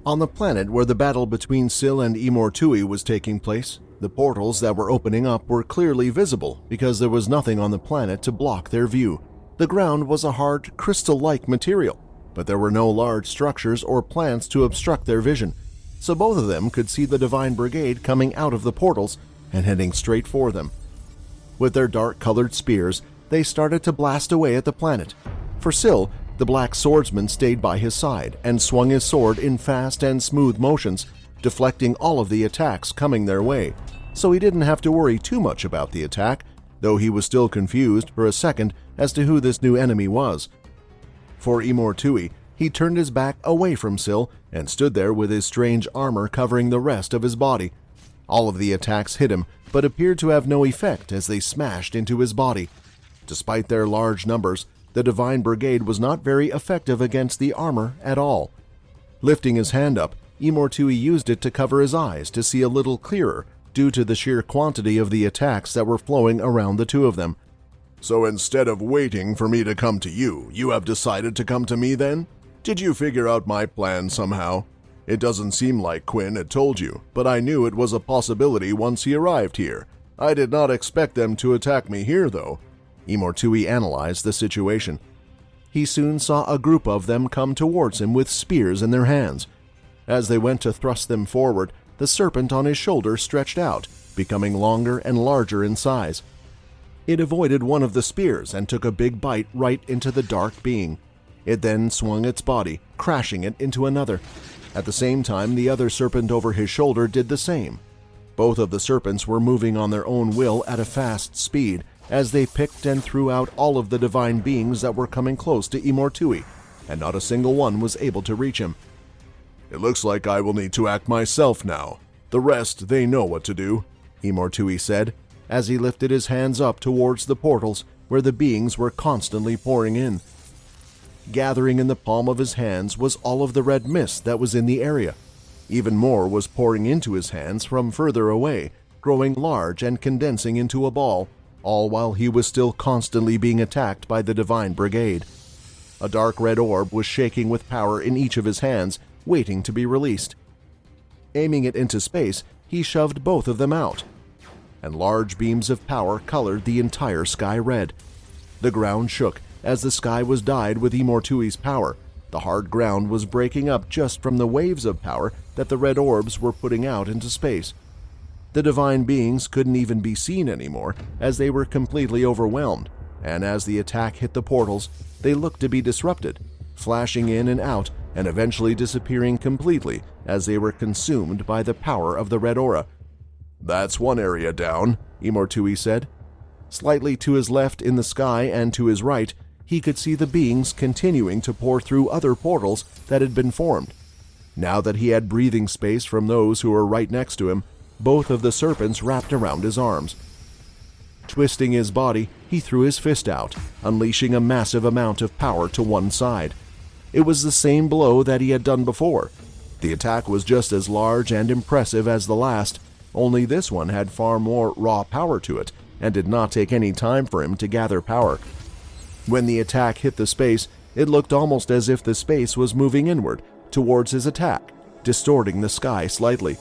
On the planet where the battle between Syl and Imortui was taking place, the portals that were opening up were clearly visible because there was nothing on the planet to block their view. The ground was a hard, crystal-like material, but there were no large structures or plants to obstruct their vision, so both of them could see the Divine Brigade coming out of the portals and heading straight for them. With their dark-colored spears, they started to blast away at the planet. For Syl, the black swordsman stayed by his side and swung his sword in fast and smooth motions, deflecting all of the attacks coming their way, so he didn't have to worry too much about the attack, though he was still confused for a second as to who this new enemy was. For Imortui, he turned his back away from Syl and stood there with his strange armor covering the rest of his body. All of the attacks hit him, but appeared to have no effect as they smashed into his body. Despite their large numbers, the Divine Brigade was not very effective against the armor at all. Lifting his hand up, Imortui used it to cover his eyes to see a little clearer due to the sheer quantity of the attacks that were flowing around the two of them. "So instead of waiting for me to come to you, you have decided to come to me then? Did you figure out my plan somehow? It doesn't seem like Quinn had told you, but I knew it was a possibility once he arrived here. I did not expect them to attack me here, though." Imortui analyzed the situation. He soon saw a group of them come towards him with spears in their hands. As they went to thrust them forward, the serpent on his shoulder stretched out, becoming longer and larger in size. It avoided one of the spears and took a big bite right into the dark being. It then swung its body, crashing it into another. At the same time, the other serpent over his shoulder did the same. Both of the serpents were moving on their own will at a fast speed as they picked and threw out all of the divine beings that were coming close to Imortui, and not a single one was able to reach him. "It looks like I will need to act myself now. The rest, they know what to do," Imortui said, as he lifted his hands up towards the portals where the beings were constantly pouring in. Gathering in the palm of his hands was all of the red mist that was in the area. Even more was pouring into his hands from further away, growing large and condensing into a ball, all while he was still constantly being attacked by the Divine Brigade. A dark red orb was shaking with power in each of his hands, waiting to be released. Aiming it into space, he shoved both of them out, and large beams of power colored the entire sky red. The ground shook as the sky was dyed with Imortui's power. The hard ground was breaking up just from the waves of power that the red orbs were putting out into space. The divine beings couldn't even be seen anymore as they were completely overwhelmed, and as the attack hit the portals, they looked to be disrupted, flashing in and out and eventually disappearing completely as they were consumed by the power of the red aura. "That's one area down," Imortui said. Slightly to his left in the sky and to his right, he could see the beings continuing to pour through other portals that had been formed. Now that he had breathing space from those who were right next to him, both of the serpents wrapped around his arms. Twisting his body, he threw his fist out, unleashing a massive amount of power to one side. It was the same blow that he had done before. The attack was just as large and impressive as the last, only this one had far more raw power to it and did not take any time for him to gather power. When the attack hit the space, it looked almost as if the space was moving inward towards his attack, distorting the sky slightly.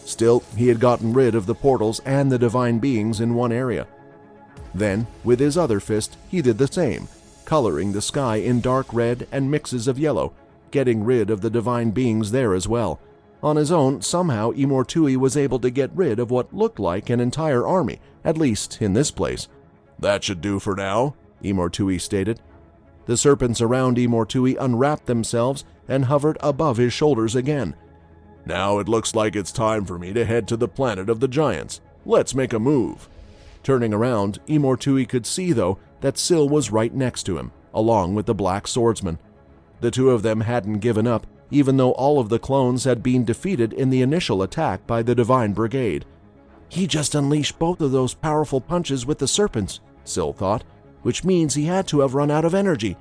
Still, he had gotten rid of the portals and the divine beings in one area. Then, with his other fist, he did the same, coloring the sky in dark red and mixes of yellow, getting rid of the divine beings there as well. On his own, somehow Imortui was able to get rid of what looked like an entire army, at least in this place. "That should do for now," Imortui stated. The serpents around Imortui unwrapped themselves and hovered above his shoulders again. "Now it looks like it's time for me to head to the planet of the giants. Let's make a move." Turning around, Imortui could see, though, that Syl was right next to him, along with the black swordsman. The two of them hadn't given up, even though all of the clones had been defeated in the initial attack by the Divine Brigade. "He just unleashed both of those powerful punches with the serpents," Syl thought, "which means he had to have run out of energy."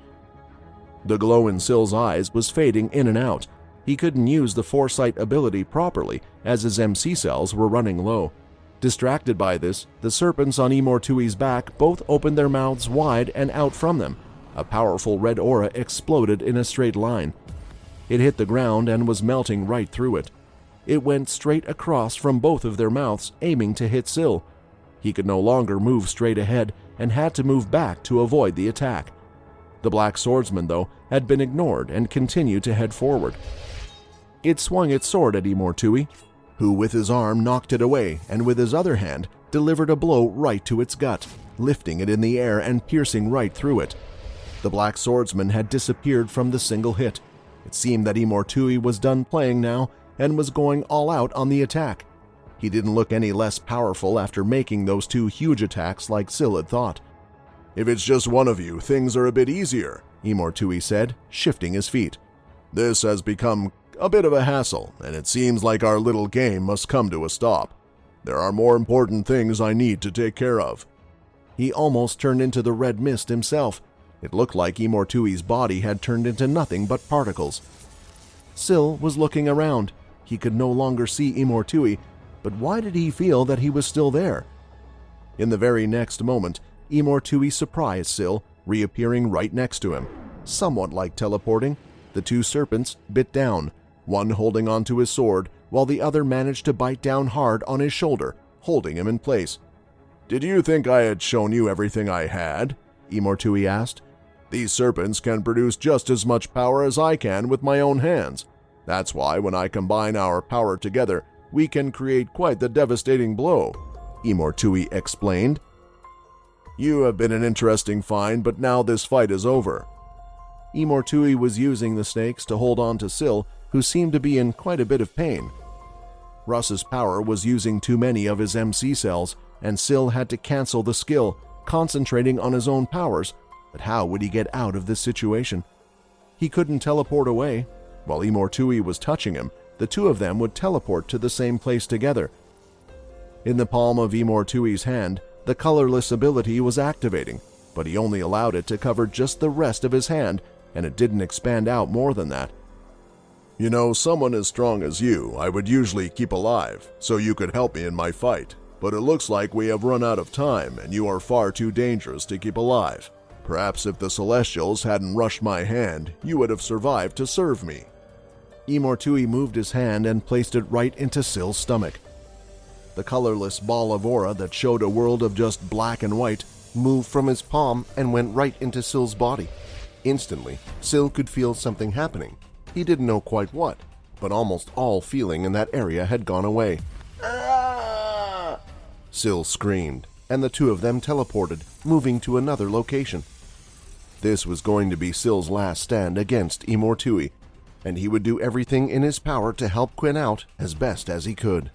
The glow in Syl's eyes was fading in and out. He couldn't use the foresight ability properly as his MC cells were running low. Distracted by this, the serpents on Imortui's back both opened their mouths wide, and out from them, a powerful red aura exploded in a straight line. It hit the ground and was melting right through it. It went straight across from both of their mouths, aiming to hit Syl. He could no longer move straight ahead and had to move back to avoid the attack. The black swordsman, though, had been ignored and continued to head forward. It swung its sword at Imortui, who with his arm knocked it away and with his other hand delivered a blow right to its gut, lifting it in the air and piercing right through it. The black swordsman had disappeared from the single hit. It seemed that Imortui was done playing now and was going all out on the attack. He didn't look any less powerful after making those two huge attacks like Syl had thought. "If it's just one of you, things are a bit easier," Imortui said, shifting his feet. "This has become a bit of a hassle, and it seems like our little game must come to a stop. There are more important things I need to take care of." He almost turned into the red mist himself. It looked like Imortui's body had turned into nothing but particles. Syl was looking around. He could no longer see Imortui, but why did he feel that he was still there? In the very next moment, Imortui surprised Syl, reappearing right next to him. Somewhat like teleporting, the two serpents bit down, one holding onto his sword, while the other managed to bite down hard on his shoulder, holding him in place. "Did you think I had shown you everything I had?" Imortui asked. "These serpents can produce just as much power as I can with my own hands. That's why when I combine our power together, we can create quite the devastating blow," Imortui explained. "You have been an interesting find, but now this fight is over." Imortui was using the snakes to hold on to Syl, who seemed to be in quite a bit of pain. Russ's power was using too many of his MC cells, and Syl had to cancel the skill, concentrating on his own powers. But how would he get out of this situation? He couldn't teleport away. While Imortui was touching him, the two of them would teleport to the same place together. In the palm of Imortui's hand, the colorless ability was activating, but he only allowed it to cover just the rest of his hand, and it didn't expand out more than that. "You know, someone as strong as you I would usually keep alive, so you could help me in my fight. But it looks like we have run out of time, and you are far too dangerous to keep alive. Perhaps if the Celestials hadn't rushed my hand, you would have survived to serve me." Imortui moved his hand and placed it right into Syl's stomach. The colorless ball of aura that showed a world of just black and white moved from his palm and went right into Syl's body. Instantly, Syl could feel something happening. He didn't know quite what, but almost all feeling in that area had gone away. "Ah!" Syl screamed, and the two of them teleported, moving to another location. This was going to be Syl's last stand against Imortui, and he would do everything in his power to help Quinn out as best as he could.